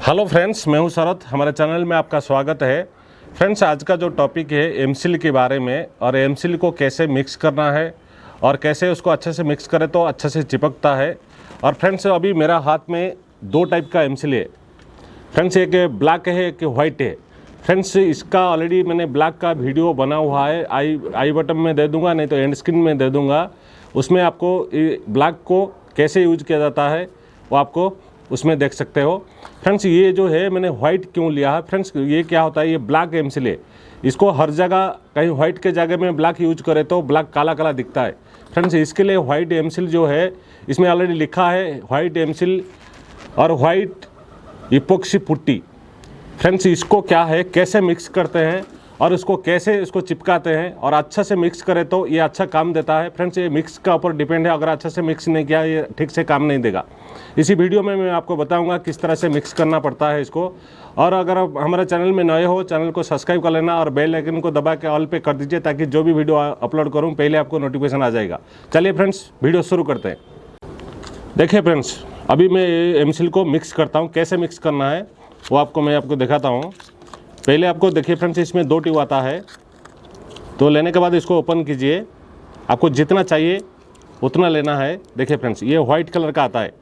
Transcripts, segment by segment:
Hello friends, मैं हूं शरद। हमारे चैनल में आपका स्वागत है। फ्रेंड्स, आज का जो टॉपिक है एमसील के बारे में, और एमसील को कैसे मिक्स करना है और कैसे उसको अच्छे से मिक्स करें तो अच्छे से चिपकता है। और फ्रेंड्स, अभी मेरा हाथ में दो टाइप का एमसील है फ्रेंड्स, एक ब्लैक है एक वाइट है। फ्रेंड्स, इसका ऑलरेडी मैंने ब्लैक का वीडियो बना हुआ है, आई बटन में दे दूंगा, नहीं तो एंड स्क्रीन में दे दूंगा। उसमें आपको ब्लैक को कैसे यूज किया जाता है वो आपको उसमें देख सकते हो। फ्रेंड्स, ये जो है मैंने वाइट क्यों लिया है, फ्रेंड्स ये क्या होता है, ये ब्लैक एमसील है। इसको हर जगह कहीं वाइट के जगह में ब्लैक यूज करें तो ब्लैक काला काला दिखता है। फ्रेंड्स, इसके लिए वाइट एमसील जो है, इसमें ऑलरेडी लिखा है वाइट एमसील और वाइट इपोक्सी पुट्टी। फ्रेंड्स, इसको क्या है, कैसे मिक्स करते हैं और उसको कैसे इसको चिपकाते हैं, और अच्छा से मिक्स करें तो ये अच्छा काम देता है। फ्रेंड्स, ये मिक्स का ऊपर डिपेंड है, अगर अच्छा से मिक्स नहीं किया ये ठीक से काम नहीं देगा। इसी वीडियो में मैं आपको बताऊंगा किस तरह से मिक्स करना पड़ता है इसको। और अगर आप हमारे चैनल में नए हो, चैनल को सब्सक्राइब कर लेना और बेल आइकन को दबा के ऑल पे कर दीजिए, ताकि जो भी वीडियो अपलोड करूँ पहले आपको नोटिफिकेशन आ जाएगा। चलिए फ्रेंड्स, वीडियो शुरू करते हैं। देखिए फ्रेंड्स, अभी मैं एमसील को मिक्स करता हूँ। कैसे मिक्स करना है वो मैं आपको दिखाता हूँ। पहले आपको देखिए फ्रेंड्स, इसमें दो ट्यूब आता है, तो लेने के बाद इसको ओपन कीजिए। आपको जितना चाहिए उतना लेना है। देखिए फ्रेंड्स, ये वाइट कलर का आता है।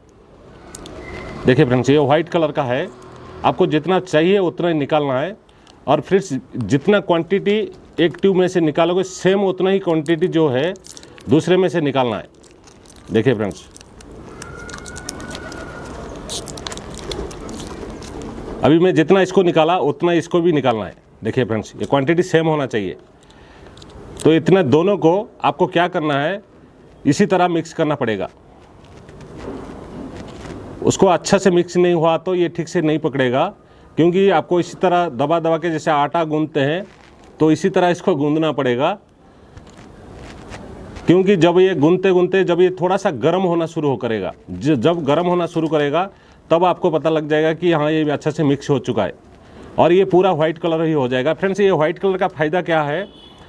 देखिए फ्रेंड्स, ये वाइट कलर का है। आपको जितना चाहिए उतना ही निकालना है, और फिर जितना क्वांटिटी एक ट्यूब में से निकालोगे सेम उतना ही क्वांटिटी जो है दूसरे में से निकालना है। देखिए फ्रेंड्स, अभी मैं जितना इसको निकाला उतना इसको भी निकालना है। देखिए फ्रेंड्स, ये क्वांटिटी सेम होना चाहिए। तो इतना दोनों को आपको क्या करना है, इसी तरह मिक्स करना पड़ेगा। उसको अच्छा से मिक्स नहीं हुआ तो ये ठीक से नहीं पकड़ेगा, क्योंकि आपको इसी तरह दबा दबा के जैसे आटा गूंदते हैं तो इसी तरह इसको गूंदना पड़ेगा। क्योंकि जब ये गूंदते गूंदते जब ये थोड़ा सा गर्म होना शुरू करेगा, जब गर्म होना शुरू करेगा तब आपको पता लग जाएगा कि हाँ, ये अच्छा से मिक्स हो चुका है, और ये पूरा वाइट कलर ही हो जाएगा। फ्रेंड्स, ये वाइट कलर का फ़ायदा क्या है,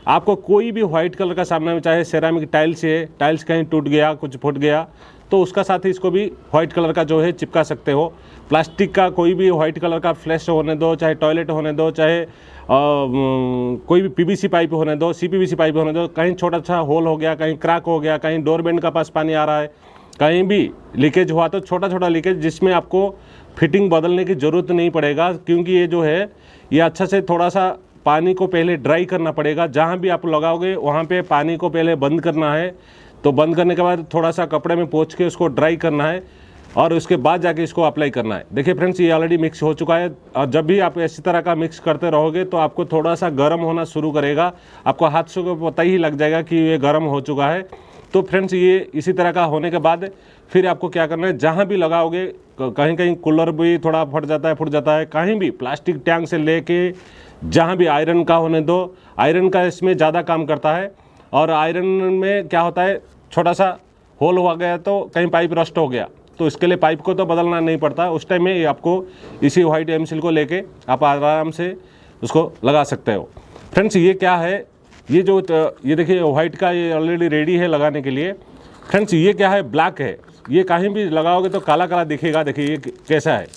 आपको कोई भी वाइट कलर का सामने में, चाहे सेरामिक टाइल्स है, टाइल्स कहीं टूट गया, कुछ फूट गया, तो उसका साथ ही इसको भी वाइट कलर का जो है चिपका सकते हो। प्लास्टिक का कोई भी वाइट कलर का फ्लैश होने दो, चाहे टॉयलेट होने दो, चाहे कोई भी पीवीसी पाइप होने दो, सीपीवीसी पाइप होने दो, कहीं छोटा सा होल हो गया, कहीं क्रैक हो गया, कहीं डोरबेल का पास पानी आ रहा है, कहीं भी लीकेज हुआ तो छोटा छोटा लीकेज, जिसमें आपको फिटिंग बदलने की ज़रूरत नहीं पड़ेगा। क्योंकि ये जो है ये अच्छा से थोड़ा सा पानी को पहले ड्राई करना पड़ेगा। जहाँ भी आप लगाओगे वहाँ पे पानी को पहले बंद करना है। तो बंद करने के बाद थोड़ा सा कपड़े में पोंछ के उसको ड्राई करना है, और उसके बाद जाके इसको अप्लाई करना है। देखिए फ्रेंड्स, ये ऑलरेडी मिक्स हो चुका है, और जब भी आप इसी तरह का मिक्स करते रहोगे तो आपको थोड़ा सा गर्म होना शुरू करेगा। आपको हाथ से पता ही लग जाएगा कि ये गर्म हो चुका है। तो फ्रेंड्स, ये इसी तरह का होने के बाद फिर आपको क्या करना है, जहाँ भी लगाओगे, कहीं कहीं कूलर भी थोड़ा फट जाता है, कहीं भी प्लास्टिक टैंक से लेके जहाँ भी आयरन का होने दो, आयरन का इसमें ज़्यादा काम करता है। और आयरन में क्या होता है, छोटा सा होल हो गया तो कहीं पाइप रस्ट हो गया, तो इसके लिए पाइप को तो बदलना नहीं पड़ता। उस टाइम में आपको इसी वाइट एमसील को लेके आप आराम से उसको लगा सकते हो। फ्रेंड्स, ये क्या है, ये जो ये देखिए वाइट का ये ऑलरेडी रेडी है लगाने के लिए। फ्रेंड्स, ये क्या है, ब्लैक है। ये कहीं भी लगाओगे तो काला काला दिखेगा। देखिए ये कैसा है,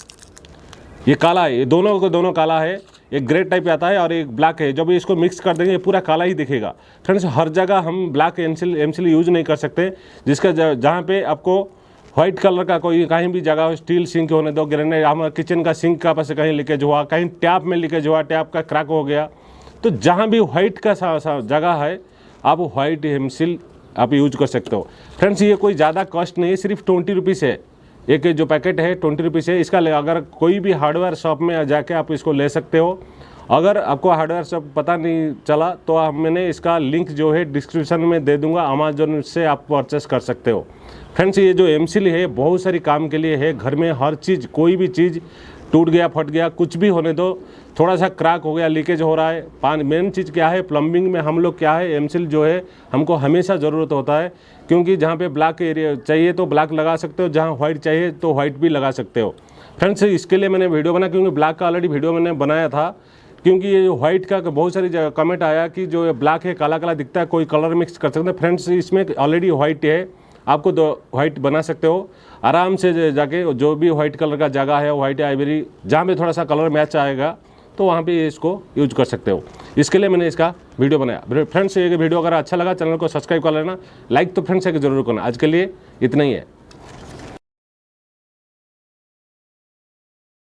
ये काला है, ये दोनों को दोनों काला है। एक ग्रे टाइप आता है और एक ब्लैक है। जब इसको मिक्स कर देंगे ये पूरा काला ही दिखेगा। फ्रेंड्स, हर जगह हम ब्लैक एमसील यूज नहीं कर सकते, जिसका जहाँ पे आपको वाइट कलर का कोई कहीं भी जगह, स्टील सिंक होने दो, ग्रेनाइट, हमारे किचन का सिंक का पास कहीं लीकेज हुआ, कहीं टैप में लीकेज हुआ, टैप का क्रैक हो गया, तो जहाँ भी वाइट का जगह है आप वाइट एमसील आप यूज कर सकते हो। फ्रेंड्स, ये कोई ज़्यादा कॉस्ट नहीं है, सिर्फ 20 रुपीज़ है। एक जो पैकेट है 20 रुपीज़ है। इसका अगर कोई भी हार्डवेयर शॉप में जाके आप इसको ले सकते हो। अगर आपको हार्डवेयर शॉप पता नहीं चला तो मैंने इसका लिंक जो है डिस्क्रिप्शन में दे दूंगा, अमेजोन से आप परचेस कर सकते हो। फ्रेंड्स, ये जो एमसील है बहुत सारी काम के लिए है। घर में हर चीज़, कोई भी चीज़ टूट गया, फट गया, कुछ भी होने दो, थोड़ा सा क्रैक हो गया, लीकेज हो रहा है, पानी, मेन चीज़ क्या है, प्लम्बिंग में हम लोग क्या है, एमसील जो है हमको हमेशा ज़रूरत होता है। क्योंकि जहाँ पे ब्लैक एरिया चाहिए तो ब्लैक लगा सकते हो, जहाँ वाइट चाहिए तो वाइट भी लगा सकते हो। फ्रेंड्स, इसके लिए मैंने वीडियो बनाया, क्योंकि ब्लैक का ऑलरेडी वीडियो मैंने बनाया था। क्योंकि ये वाइट का बहुत सारी कमेंट आया कि जो ब्लैक है काला काला दिखता है, कोई कलर मिक्स कर सकते हैं। फ्रेंड्स, इसमें ऑलरेडी वाइट है आपको दो वाइट बना सकते हो आराम से। जाके जो भी वाइट कलर का जगह है, वाइट आइवरी, जहाँ भी थोड़ा सा कलर मैच आएगा तो वहाँ पे इसको यूज कर सकते हो। इसके लिए मैंने इसका वीडियो बनाया। फ्रेंड्स ये वीडियो अगर अच्छा लगा चैनल को सब्सक्राइब कर लेना, लाइक तो फ्रेंड्स एक जरूर करना। आज के लिए इतना ही है।